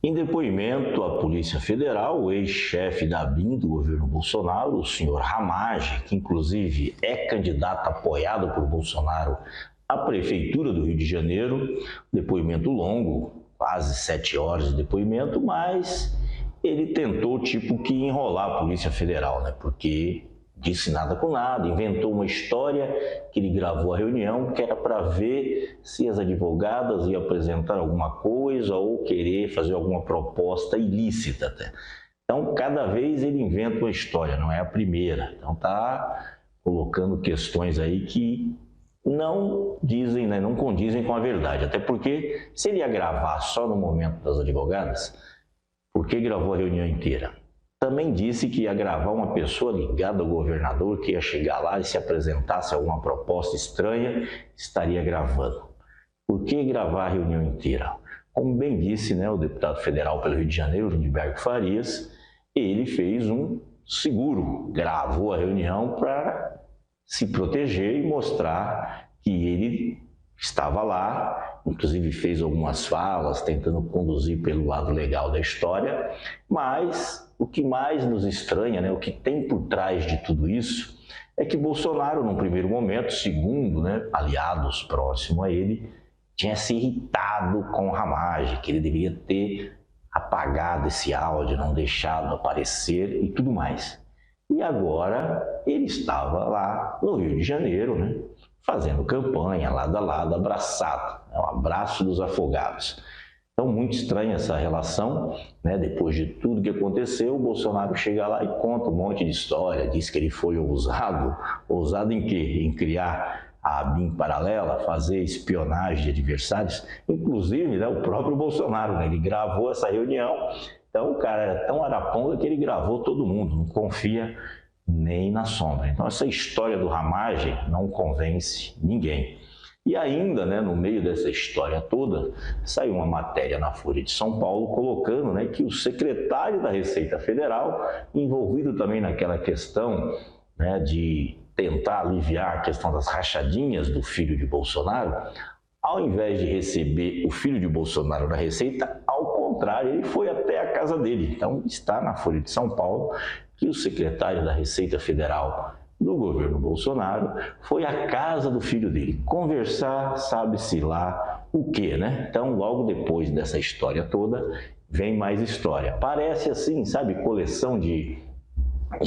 Em depoimento à Polícia Federal, o ex-chefe da ABIN do governo Bolsonaro, o senhor Ramagem, que inclusive é candidato apoiado por Bolsonaro à Prefeitura do Rio de Janeiro, depoimento longo, quase 7 horas de depoimento, mas ele tentou que enrolar a Polícia Federal, né? Porque disse nada com nada, inventou uma história que ele gravou a reunião, que era para ver se as advogadas iam apresentar alguma coisa ou querer fazer alguma proposta ilícita até. Então, cada vez ele inventa uma história, não é a primeira. Então, está colocando questões aí que não dizem, né, não condizem com a verdade. Até porque, se ele ia gravar só no momento das advogadas, por que gravou a reunião inteira? Também disse que ia gravar uma pessoa ligada ao governador, que ia chegar lá e se apresentasse alguma proposta estranha, estaria gravando. Por que gravar a reunião inteira? Como bem disse, né, o deputado federal pelo Rio de Janeiro, Lindbergh Farias, ele fez um seguro, gravou a reunião para se proteger e mostrar que ele estava lá, inclusive fez algumas falas tentando conduzir pelo lado legal da história, mas o que mais nos estranha, né, o que tem por trás de tudo isso, é que Bolsonaro, num primeiro momento, segundo, né, aliados próximos a ele, tinha se irritado com o Ramagem, que ele deveria ter apagado esse áudio, não deixado aparecer e tudo mais. E agora ele estava lá no Rio de Janeiro, né, fazendo campanha, lado a lado, abraçado, é um abraço dos afogados. Então, muito estranha essa relação, né? Depois de tudo que aconteceu, o Bolsonaro chega lá e conta um monte de história, diz que ele foi ousado. Ousado em quê? Em criar a ABIN paralela, fazer espionagem de adversários, inclusive, né, o próprio Bolsonaro, né, ele gravou essa reunião. Então, o cara era tão araponga que ele gravou todo mundo, não confia nem na sombra. Então, essa história do Ramagem não convence ninguém. E ainda, né, no meio dessa história toda, saiu uma matéria na Folha de São Paulo colocando, né, que o secretário da Receita Federal, envolvido também naquela questão, né, de tentar aliviar a questão das rachadinhas do filho de Bolsonaro, ao invés de receber o filho de Bolsonaro na Receita, ao contrário, ele foi até a casa dele. Então, está na Folha de São Paulo que o secretário da Receita Federal do governo Bolsonaro foi à casa do filho dele conversar, sabe-se lá o quê, né? Então, logo depois dessa história toda, vem mais história. Parece assim, sabe, coleção de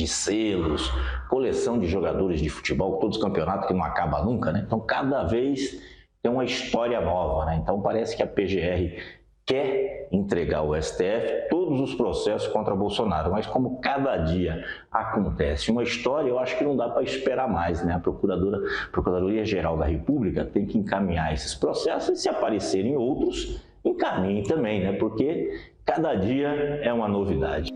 selos, coleção de jogadores de futebol, todos os campeonatos que não acaba nunca, né? Então, cada vez tem uma história nova, né? Então, parece que a PGR quer entregar ao STF todos os processos contra Bolsonaro, mas como cada dia acontece uma história, eu acho que não dá para esperar mais, né? A Procuradoria-Geral da República tem que encaminhar esses processos e, se aparecerem outros, encaminhem também, né? Porque cada dia é uma novidade.